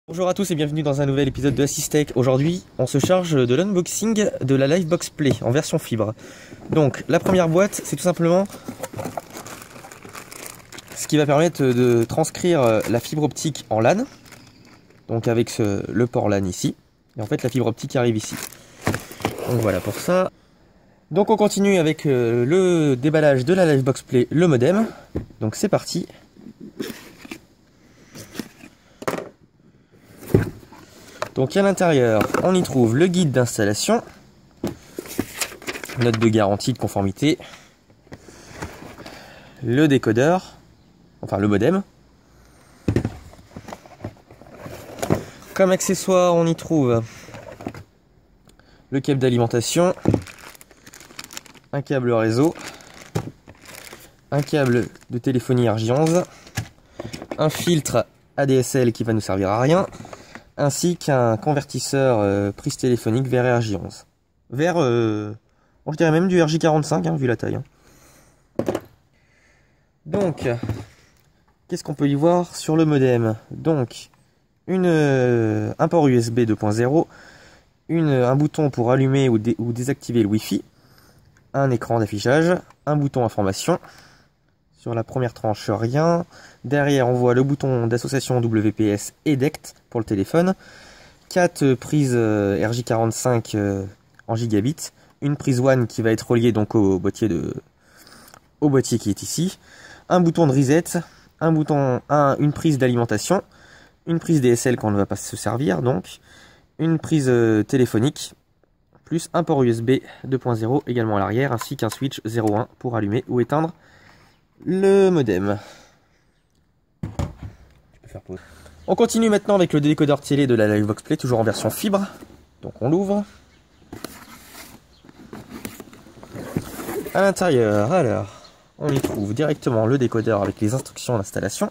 Bonjour à tous et bienvenue dans un nouvel épisode de Assistech. Aujourd'hui, on se charge de l'unboxing de la Livebox Play en version fibre. Donc, la première boîte, c'est tout simplement ce qui va permettre de transcrire la fibre optique en LAN. Donc avec le port LAN ici. Et en fait, la fibre optique arrive ici. Donc voilà pour ça. Donc on continue avec le déballage de la Livebox Play, le modem. Donc c'est parti. Donc à l'intérieur, on y trouve le guide d'installation, note de garantie de conformité, le décodeur, enfin le modem. Comme accessoire, on y trouve le câble d'alimentation, un câble réseau, un câble de téléphonie RJ11, un filtre ADSL qui va nous servir à rien, ainsi qu'un convertisseur prise téléphonique vers RJ11. Vers, je dirais même du RJ45, hein, vu la taille. Hein. Donc, qu'est-ce qu'on peut y voir sur le modem? Donc, un port USB 2.0, un bouton pour allumer ou désactiver le Wi-Fi, un écran d'affichage, un bouton information. Sur la première tranche, rien. Derrière, on voit le bouton d'association WPS et DECT pour le téléphone. 4 prises RJ45 en gigabit. Une prise WAN qui va être reliée donc au boîtier qui est ici. Un bouton de reset. Une prise d'alimentation. Une prise DSL qu'on ne va pas se servir donc. Une prise téléphonique. Plus un port USB 2.0 également à l'arrière. Ainsi qu'un switch 0.1 pour allumer ou éteindre le modem. On continue maintenant avec le décodeur télé de la Livebox Play, toujours en version fibre. Donc on l'ouvre. À l'intérieur, alors, on y trouve directement le décodeur avec les instructions d'installation.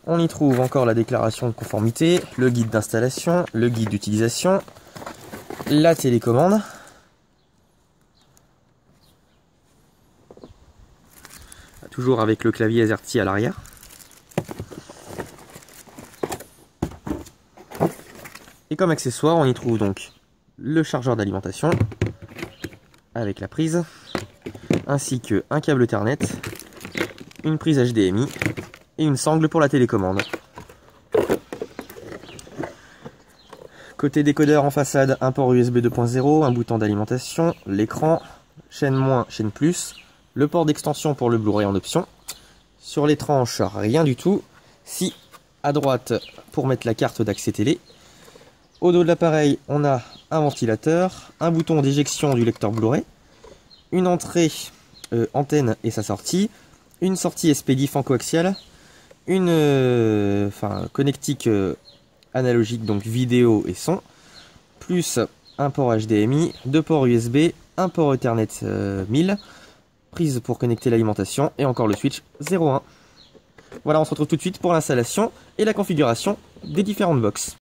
On y trouve encore la déclaration de conformité, le guide d'installation, le guide d'utilisation, la télécommande. Toujours avec le clavier AZERTY à l'arrière. Et comme accessoire, on y trouve donc le chargeur d'alimentation avec la prise, ainsi qu'un câble Ethernet, une prise HDMI et une sangle pour la télécommande. Côté décodeur en façade, un port USB 2.0, un bouton d'alimentation, l'écran, chaîne moins, chaîne plus, le port d'extension pour le Blu-ray en option. Sur les tranches, rien du tout. Si, à droite, pour mettre la carte d'accès télé. Au dos de l'appareil, on a un ventilateur, un bouton d'éjection du lecteur Blu-ray, une entrée antenne et sa sortie, une sortie SPDIF en coaxial, une connectique analogique, donc vidéo et son, plus un port HDMI, deux ports USB, un port Ethernet 1000, prise pour connecter l'alimentation et encore le switch 0.1. Voilà, on se retrouve tout de suite pour l'installation et la configuration des différentes box.